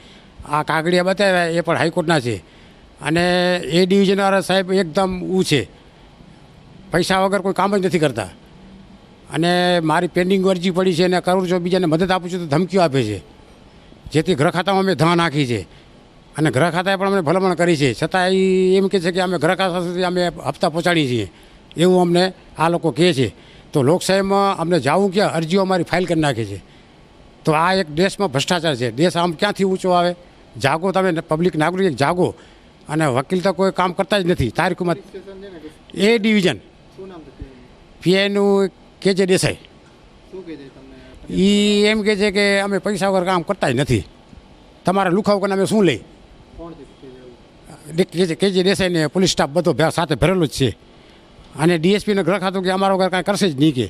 Speaker 6: આ કાગળિયા બતાવ્યા એ પણ હાઈકોર્ટના છે. અને એ ડિવિઝનવાળા સાહેબ એકદમ છે, પૈસા વગર કોઈ કામ જ નથી કરતા. અને મારી પેન્ડિંગ અરજી પડી છે અને કરું છું, બીજાને મદદ આપું છું તો ધમકીઓ આપે છે, જેથી ગૃહ ખાતામાં અમે ધાન નાખી છે અને ગૃહ ખાતાએ પણ અમને ભલામણ કરી છે, છતાં એ એમ કહે છે કે અમે ગૃહ ખાતા સુધી અમે હપ્તા પહોંચાડીએ છીએ, એવું અમને આ લોકો કહે છે. તો લોકશાહીમાં અમને જાવું ક્યાં, અરજીઓ અમારી ફાઇલ કરી નાખે છે. તો આ એક દેશમાં ભ્રષ્ટાચાર છે. દેશ આમ ક્યાંથી ઊંચો આવે? જાગો, તમે પબ્લિક નાગરિક જાગો. અને વકીલ તો કોઈ કામ કરતા જ નથી તારીખમાં. એ ડિવિઝન પીઆઈનું KJ દેસાઈ એ એમ કહે છે કે અમે પૈસા વગર કામ કરતા જ નથી, તમારા લુખાવ કરીને અમે શું લઈ. KJ દેસાઈને પોલીસ સ્ટાફ બધો સાથે ભરેલો જ છે અને DSPને ગ્રહ ખાતું કે અમારા વગર કાંઈ કરશે જ નહીં કે.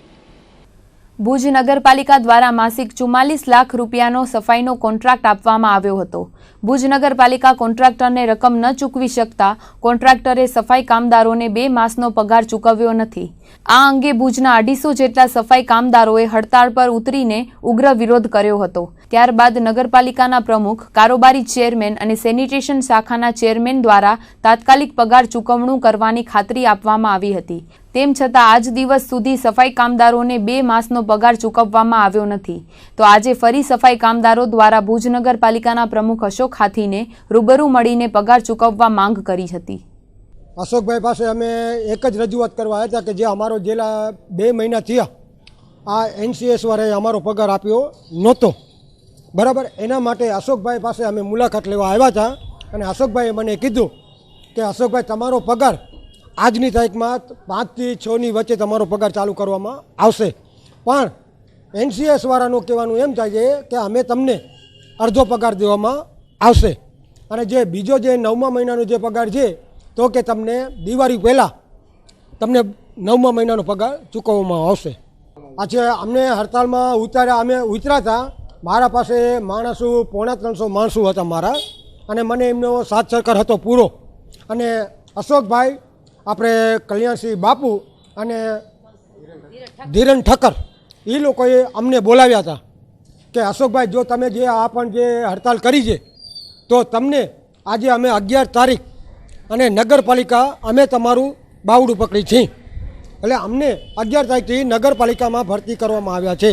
Speaker 1: ભુજ નગરપાલિકા દ્વારા માસિક 44 લાખ રૂપિયાનો સફાઈનો કોન્ટ્રાક્ટ આપવામાં આવ્યો હતો. ભુજ નગરપાલિકા કોન્ટ્રાક્ટરને રકમ ન ચૂકવી શકતા કોન્ટ્રાક્ટરે સફાઈ કામદારોને 2 માસનો પગાર ચૂકવ્યો નથી. આ અંગે ભુજના 250 જેટલા સફાઈ કામદારોએ હડતાળ પર ઉતરીને ઉગ્ર વિરોધ કર્યો હતો. ત્યારબાદ નગરપાલિકાના પ્રમુખ, કારોબારી ચેરમેન અને સેનિટેશન શાખાના ચેરમેન દ્વારા તાત્કાલિક પગાર ચૂકવણું કરવાની ખાતરી આપવામાં આવી હતી. તેમ છતાં આજ દિવસ સુધી સફાઈ કામદારોને 2 માસનો પગાર ચૂકવવામાં આવ્યો નથી. તો આજે ફરી સફાઈ કામદારો દ્વારા ભુજ નગરપાલિકાના પ્રમુખ અશોક હાથીને રૂબરૂ મળીને પગાર ચૂકવવા માંગ કરી હતી.
Speaker 7: અશોકભાઈ પાસે અમે એક જ રજૂઆત કરવા આવ્યા હતા કે જે અમારો જેલા 2 મહિના થયા આ NCS વાળાએ અમારો પગાર આપ્યો નહોતો, બરાબર. એના માટે અશોકભાઈ પાસે અમે મુલાકાત લેવા આવ્યા હતા અને અશોકભાઈએ મને કીધું કે અશોકભાઈ તમારો પગાર આજની તારીખમાં 5 થી 6 ની વચ્ચે તમારો પગાર ચાલુ કરવામાં આવશે, પણ NCS વાળાનું કહેવાનું એમ થાય છે કે અમે તમને અડધો પગાર દેવામાં આવશે અને જે બીજો જે 9મા મહિનાનો જે પગાર છે તો કે તમને દિવાળી પહેલાં તમને 9મા મહિનાનો પગાર ચૂકવવામાં આવશે. આજે અમને હડતાળમાં અમે ઉતર્યા હતા, મારા પાસે માણસો 350 માણસો હતા મારા, અને મને એમનો સાથ સહકાર હતો પૂરો. અને અશોકભાઈ, આપણે કલ્યાણસિંહ બાપુ અને ધીરેન ઠક્કર એ લોકોએ અમને બોલાવ્યા હતા કે અશોકભાઈ જો તમે જે આ પણ જે હડતાળ કરી છે તો તમને આજે અમે 11 તારીખ અને નગરપાલિકા અમે તમારું બાવડું પકડી છીએ, એટલે અમને 11 તારીખથી નગરપાલિકામાં ભરતી કરવામાં આવ્યા છે,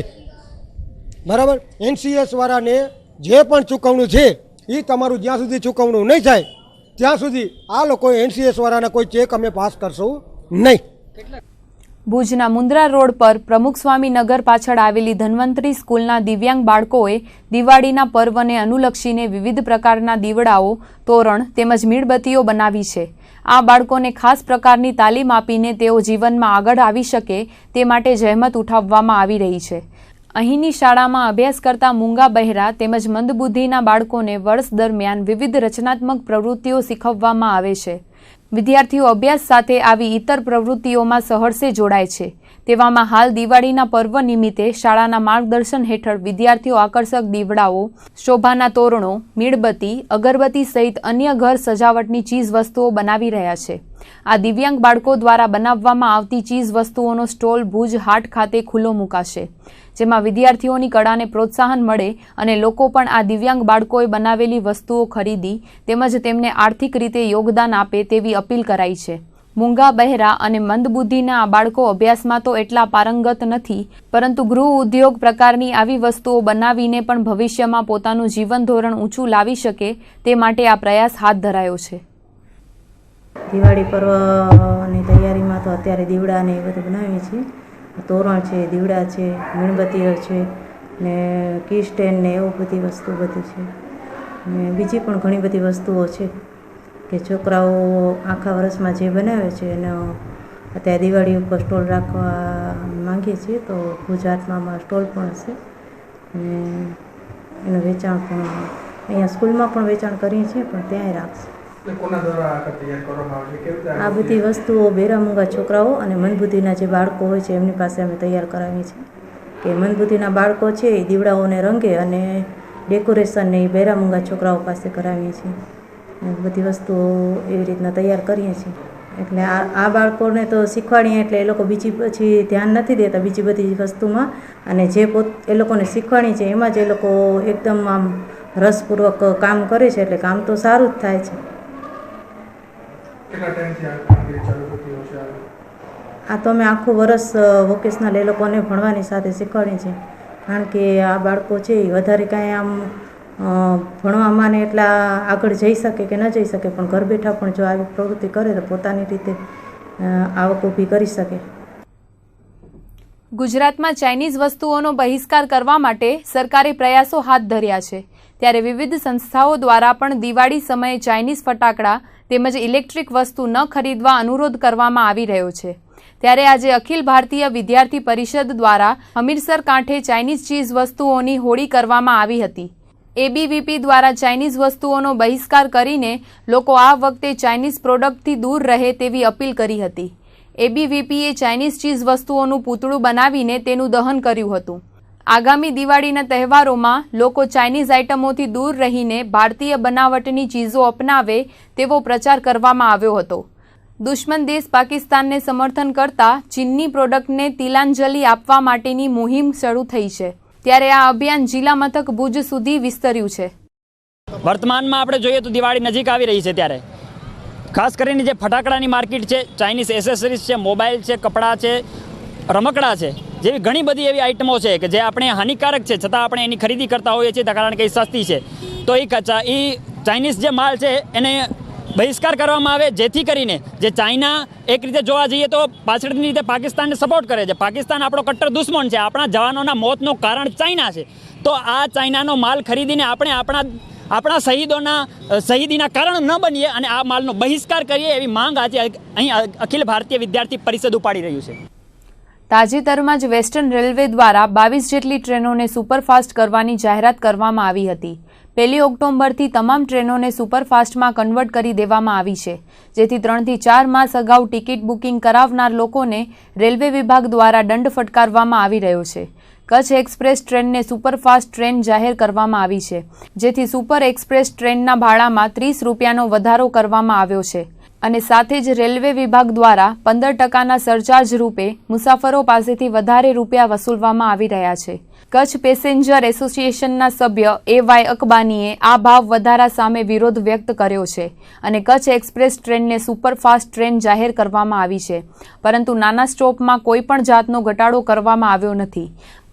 Speaker 7: બરાબર. NCS વાળાને જે પણ ચૂકવણું છે એ તમારું જ્યાં સુધી ચૂકવણું નહીં થાય ત્યાં સુધી આ લોકો NCS વાળાના કોઈ ચેક અમે પાસ કરશું નહીં.
Speaker 1: ભુજના મુન્દ્રા રોડ પર પ્રમુખ સ્વામી નગર પાછળ આવેલી ધન્વંતરી સ્કૂલના દિવ્યાંગ બાળકોએ દિવાળીના પર્વને અનુલક્ષીને વિવિધ પ્રકારના દીવડાઓ, તોરણ તેમજ મીણબત્તીઓ બનાવી છે. આ બાળકોને ખાસ પ્રકારની તાલીમ આપીને તેઓ જીવનમાં આગળ આવી શકે તે માટે જહેમત ઉઠાવવામાં આવી રહી છે. અહીંની શાળામાં અભ્યાસ કરતા મૂંગા બહેરા તેમજ મંદબુદ્ધિના બાળકોને વર્ષ દરમિયાન વિવિધ રચનાત્મક પ્રવૃત્તિઓ શીખવવામાં આવે છે. વિદ્યાર્થીઓ અભ્યાસ સાથે આવી ઇતર પ્રવૃત્તિઓમાં સહર્ષે જોડાય છે. તેવામાં હાલ દિવાળીના પર્વ નિમિત્તે શાળાના માર્ગદર્શન હેઠળ વિદ્યાર્થીઓ આકર્ષક દીવડાઓ, શોભાના તોરણો, મીણબત્તી, અગરબત્તી સહિત અન્ય ઘર સજાવટની ચીજ વસ્તુઓ બનાવી રહ્યા છે. આ દિવ્યાંગ બાળકો દ્વારા બનાવવામાં આવતી ચીજ વસ્તુઓનો સ્ટોલ ભુજ હાટ ખાતે ખુલ્લો મુકાશે, જેમાં વિદ્યાર્થીઓની કળાને પ્રોત્સાહન મળે અને લોકો પણ આ દિવ્યાંગ બાળકોએ બનાવેલી વસ્તુઓ ખરીદી તેમજ તેમને આર્થિક રીતે યોગદાન આપે તેવી અપીલ કરાઈ છે. મૂંગા બહેરા અને મંદબુદ્ધિના આ બાળકો અભ્યાસમાં તો એટલા પારંગત નથી, પરંતુ ગૃહ ઉદ્યોગ પ્રકારની આવી વસ્તુઓ બનાવીને પણ ભવિષ્યમાં પોતાનું જીવન ધોરણ ઊંચું લાવી શકે તે માટે આ પ્રયાસ હાથ ધરાયો છે.
Speaker 8: દિવાળી પર્વની તૈયારીમાં તો અત્યારે દીવડા ને એ બધું બનાવીએ છીએ. તોરણ છે, દીવડા છે, મીણબત્તીઓ છે ને કી સ્ટેન્ડ ને એવું બધી વસ્તુ બધી છે ને બીજી પણ ઘણી બધી વસ્તુઓ છે કે છોકરાઓ આખા વર્ષમાં જે બનાવે છે એનો અત્યારે દિવાળી ઉપર સ્ટોલ રાખવા માંગીએ છીએ, તો ગુજરાતમાં સ્ટોલ પણ હશે અને એનું વેચાણ પણ અહીંયા સ્કૂલમાં પણ વેચાણ કરીએ છીએ પણ ત્યાંય રાખશે. આ બધી વસ્તુઓ બેરામૂંગા છોકરાઓ અને મંદબુદ્ધિના જે બાળકો હોય છે એમની પાસે અમે તૈયાર કરાવીએ છીએ કે મંદબુદ્ધિના બાળકો છે એ દીવડાઓને રંગે અને ડેકોરેશનને એ બેરામૂંગા છોકરાઓ પાસે કરાવીએ છીએ. બધી વસ્તુઓ એવી રીતના તૈયાર કરીએ છીએ. એટલે આ બાળકોને તો શીખવાડીએ એટલે એ લોકો બીજી પછી ધ્યાન નથી દેતા બીજી બધી વસ્તુમાં, અને જે એ લોકોને શીખવાડી છે એમાં જ એ લોકો એકદમ આમ રસપૂર્વક કામ કરે છે, એટલે કામ તો સારું જ થાય છે. આ તો અમે આખું વરસ વોકેશનલ એ લોકોને ભણવાની સાથે શીખવાડી છે, કારણ કે આ બાળકો છે એ વધારે કાંઈ આમ ભણવામાં ને એટલા આગળ જઈ શકે કે ન જઈ શકે, પણ ઘર બેઠા પણ જો આવી પ્રવૃત્તિ કરે તો પોતાની રીતે આવક ઊભી કરી શકે.
Speaker 1: ગુજરાતમાં ચાઇનીઝ વસ્તુઓનો બહિષ્કાર કરવા માટે સરકારે પ્રયાસો હાથ ધર્યા છે, ત્યારે વિવિધ સંસ્થાઓ દ્વારા પણ દિવાળી સમયે ચાઇનીઝ ફટાકડા તેમજ ઇલેક્ટ્રિક વસ્તુ ન ખરીદવા અનુરોધ કરવામાં આવી રહ્યો છે. ત્યારે આજે અખિલ ભારતીય વિદ્યાર્થી પરિષદ દ્વારા હમીરસર કાંઠે ચાઇનીઝ ચીઝ વસ્તુઓની હોળી કરવામાં આવી હતી. એબીવીપી દ્વારા ચાઇનીઝ વસ્તુઓનો બહિષ્કાર કરીને લોકો આ વખતે ચાઇનીઝ પ્રોડક્ટથી દૂર રહે તેવી અપીલ કરી હતી. એબીવીપીએ ચાઇનીઝ ચીઝ વસ્તુઓનું પૂતળું બનાવીને તેનું દહન કર્યું હતું. આગામી દિવાળીના તહેવારોમાં લોકો ચાઇનીઝ આઇટમોથી દૂર રહીને ભારતીય બનાવટની ચીજો અપનાવે તેવો પ્રચાર કરવામાં આવ્યો હતો. દુશ્મન દેશ પાકિસ્તાનને સમર્થન કરતા ચીનની પ્રોડક્ટને તિલાંજલિ આપવા માટેની મુહિમ શરૂ થઈ છે, ત્યારે આ અભિયાન જિલ્લા મથક ભુજ સુધી વિસ્તર્યું છે.
Speaker 9: વર્તમાનમાં આપણે જોઈએ તો દિવાળી નજીક આવી રહી છે, ત્યારે ખાસ કરીને જે ફટાકડાની માર્કેટ છે, ચાઇનીઝ એસેસરીઝ છે, મોબાઈલ છે, કપડાં છે, રમકડા છે, જેવી ઘણી બધી એવી આઇટમો છે કે જે આપણે હાનિકારક છે છતાં આપણે એની ખરીદી કરતા હોઈએ છીએ કારણ કે એ સસ્તી છે. તો એ ચાઇનીઝ જે માલ છે એને બહિષ્કાર કરવામાં આવે, જેથી કરીને જે ચાઇના એક રીતે જોવા જઈએ તો પાછળની રીતે પાકિસ્તાનને સપોર્ટ કરે છે. પાકિસ્તાન આપણો કટ્ટર દુશ્મન છે, આપણા જવાનોના મોતનું કારણ ચાઇના છે. તો આ ચાઇનાનો માલ ખરીદીને આપણે આપણા શહીદીના કારણ ન બનીએ અને આ માલનો બહિષ્કાર કરીએ એવી માંગ આજે અહીં અખિલ ભારતીય વિદ્યાર્થી પરિષદ ઉપાડી રહ્યું છે.
Speaker 1: તાજેતરમાં જ વેસ્ટર્ન રેલવે દ્વારા 22 જેટલી ટ્રેનોને સુપરફાસ્ટ કરવાની જાહેરાત કરવામાં આવી હતી. 1 ઓક્ટોબરથી તમામ ટ્રેનોને સુપરફાસ્ટમાં કન્વર્ટ કરી દેવામાં આવી છે, જેથી 3 થી 4 માસ અગાઉ ટિકિટ બુકિંગ કરાવનાર લોકોને રેલવે વિભાગ દ્વારા દંડ ફટકારવામાં આવી રહ્યો છે. કચ્છ એક્સપ્રેસ ટ્રેનને સુપરફાસ્ટ ટ્રેન જાહેર કરવામાં આવી છે, જેથી સુપર એક્સપ્રેસ ટ્રેનના ભાડામાં 30 રૂપિયાનો વધારો કરવામાં આવ્યો છે અને સાથે જ રેલવે વિભાગ દ્વારા 15% સરચાર્જ રૂપે મુસાફરો પાસેથી વધારે રૂપિયા વસૂલવામાં આવી રહ્યા છે. કચ્છ પેસેન્જર એસોસિએશનના સભ્ય એવાય અકબાનીએ આ ભાવ વધારા સામે વિરોધ વ્યક્ત કર્યો છે અને કચ્છ એક્સપ્રેસ ટ્રેનને સુપરફાસ્ટ ટ્રેન જાહેર કરવામાં આવી છે, પરંતુ નાના સ્ટોપમાં કોઈ પણ જાતનો ઘટાડો કરવામાં આવ્યો નથી.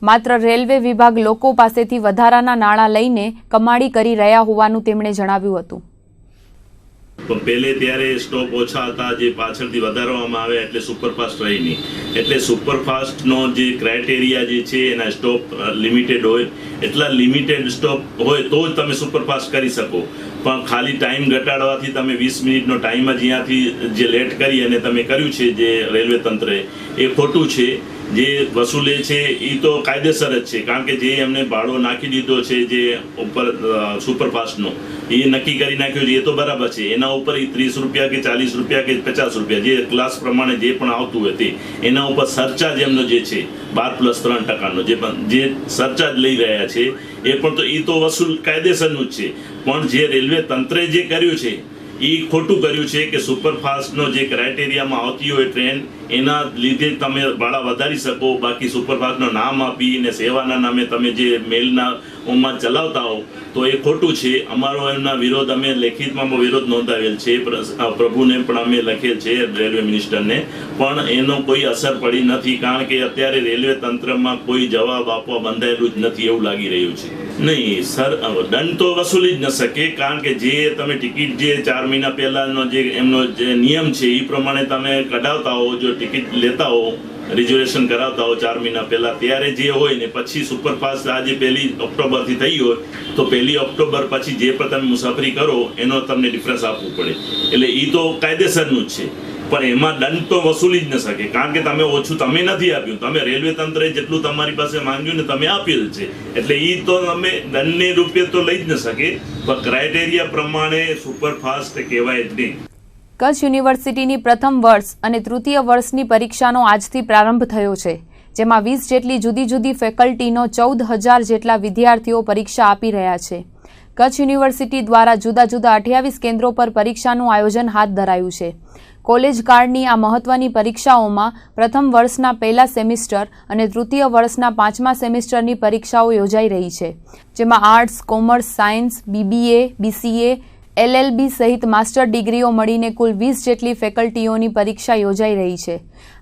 Speaker 1: માત્ર રેલવે વિભાગ લોકો પાસેથી વધારાના નાણાં લઈને કમાણી કરી રહ્યા હોવાનું તેમણે જણાવ્યું હતું.
Speaker 10: પણ પહેલે ત્યારે સ્ટોપ ઓછા હતા, જે પાછળથી વધારવામાં આવ્યા એટલે સુપરફાસ્ટ રહી નહીં. એટલે સુપરફાસ્ટનો જે ક્રાઇટેરિયા જે છે એના સ્ટોપ લિમિટેડ હોય, એટલા લિમિટેડ સ્ટોપ હોય તો જ તમે સુપરફાસ્ટ કરી શકો. પણ ખાલી ટાઈમ ઘટાડવાથી તમે 20 મિનિટનો ટાઈમ જ અહીંયાથી જે લેટ કરી અને તમે કર્યું છે જે રેલવે તંત્રએ, એ ખોટું છે. જે વસૂલે છે એ તો કાયદેસર જ છે, કારણ કે જે એમને ભાડો નાખી દીધો છે જે ઉપર સુપરફાસ્ટનો એ નક્કી કરી નાખ્યો છે, એ તો બરાબર છે. એના ઉપર એ 30 રૂપિયા કે 40 રૂપિયા કે 50 રૂપિયા જે ક્લાસ પ્રમાણે જે પણ આવતું હોય તે એના ઉપર સરચાર્જ એમનો જે છે 12+3% જે સરચાર્જ લઈ રહ્યા છે એ પણ તો એ તો વસૂલ કાયદેસરનું જ છે. પણ જે રેલવે તંત્રે જે કર્યું છે એ ખોટું કર્યું છે કે સુપરફાસ્ટનો જે ક્રાઇટેરિયામાં આવતી હોય ટ્રેન એના લીધે તમે ભાડા વધારી શકો, બાકી સુપરફાસ્ટનું નામ આપીને સેવાના નામે તમે જે મેલના ઓમાં ચલાવતા હો તો એ ખોટું છે. અમારો એમના વિરોધ અમે લેખિતમાં વિરોધ નોંધાવેલ છે, પ્રભુને પણ અમે લખેલ છે રેલવે મિનિસ્ટરને, પણ એનો કોઈ અસર પડી નથી, કારણ કે અત્યારે રેલવે તંત્રમાં કોઈ જવાબ આપવા બંધાયેલું જ નથી એવું લાગી રહ્યું છે. નહીં સર, દંડ તો વસૂલી જ ન શકે, કારણ કે જે તમે ટિકિટ જે 4 મહિના પહેલાનો જે એમનો જે નિયમ છે એ પ્રમાણે તમે કઢાવતા હો, જો ટિકિટ લેતા હો, રિઝર્વેશન કરાવતા હો 4 મહિના પહેલા, ત્યારે જે હોય ને પછી સુપરફાસ્ટ આજે 1 ઓક્ટોબરથી થઈ હોય તો 1 ઓક્ટોબર પછી જે પણ તમે મુસાફરી કરો એનો તમને ડિફરન્સ આપવું પડે. એટલે એ તો કાયદેસરનું જ છે, પણ એમાં દંડ તો વસૂલી જ ન શકે, કારણ કે તમે ઓછું તમે નથી આપ્યું, તમે રેલવે તંત્રે જેટલું તમારી પાસે માંગ્યું ને તમે આપેલ છે, એટલે એ તો તમે દંડને રૂપે તો લઈ જ ન શકે, પણ ક્રાઇટેરિયા પ્રમાણે સુપરફાસ્ટ કહેવાય જ નહીં.
Speaker 1: કચ્છ યુનિવર્સિટીની પ્રથમ વર્ષ અને તૃતીય વર્ષની પરીક્ષાનો આજથી પ્રારંભ થયો છે, જેમાં 20 જેટલી જુદી જુદી ફેકલ્ટીનો 14,000 જેટલા વિદ્યાર્થીઓ પરીક્ષા આપી રહ્યા છે. કચ્છ યુનિવર્સિટી દ્વારા જુદા જુદા 28 કેન્દ્રો પર પરીક્ષાનું આયોજન હાથ ધરાયું છે. કોલેજ કાળની આ મહત્વની પરીક્ષાઓમાં પ્રથમ વર્ષના પહેલા સેમિસ્ટર અને તૃતીય વર્ષના 5મા સેમિસ્ટરની પરીક્ષાઓ યોજાઈ રહી છે, જેમાં arts, commerce, science, BBA, BCA, LLB સહિત માસ્ટર ડિગ્રીઓ મળીને કુલ 20 જેટલી ફેકલ્ટીઓની પરીક્ષા યોજાઈ રહી છે.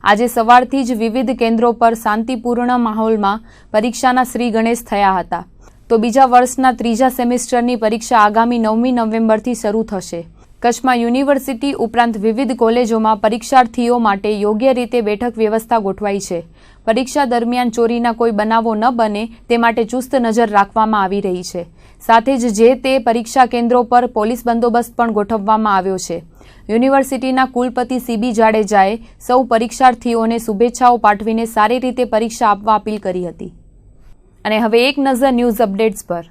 Speaker 1: આજે સવારથી જ વિવિધ કેન્દ્રો પર શાંતિપૂર્ણ માહોલમાં પરીક્ષાના શ્રી ગણેશ થયા હતા. તો બીજા વર્ષના ત્રીજા સેમિસ્ટરની પરીક્ષા આગામી 9મી નવેમ્બરથી શરૂ થશે. કચ્છમાં યુનિવર્સિટી ઉપરાંત વિવિધ કોલેજોમાં પરીક્ષાર્થીઓ માટે યોગ્ય રીતે બેઠક વ્યવસ્થા ગોઠવાઈ છે. પરીક્ષા દરમિયાન ચોરીના કોઈ બનાવો ન બને તે માટે ચુસ્ત નજર રાખવામાં આવી રહી છે. સાથે જ જે તે પરીક્ષા કેન્દ્રો પર પોલીસ બંદોબસ્ત પણ ગોઠવવામાં આવ્યો છે. યુનિવર્સિટીના કુલપતિ CB જાડેજાએ સૌ પરીક્ષાર્થીઓને શુભેચ્છાઓ પાઠવીને સારી રીતે પરીક્ષા આપવા અપીલ કરી હતી. અને હવે એક નજર ન્યૂઝ અપડેટ્સ પર.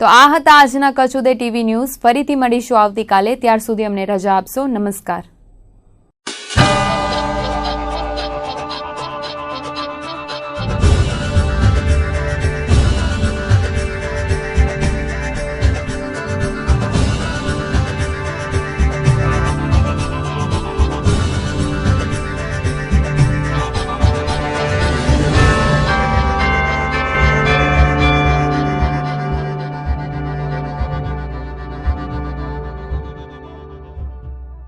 Speaker 1: તો આ હતા આજના કચ્છ ઉદય TV ન્યૂઝ. ફરીથી મળીશું આવતીકાલે. ત્યાર સુધી અમને રજા આપશો. નમસ્કાર.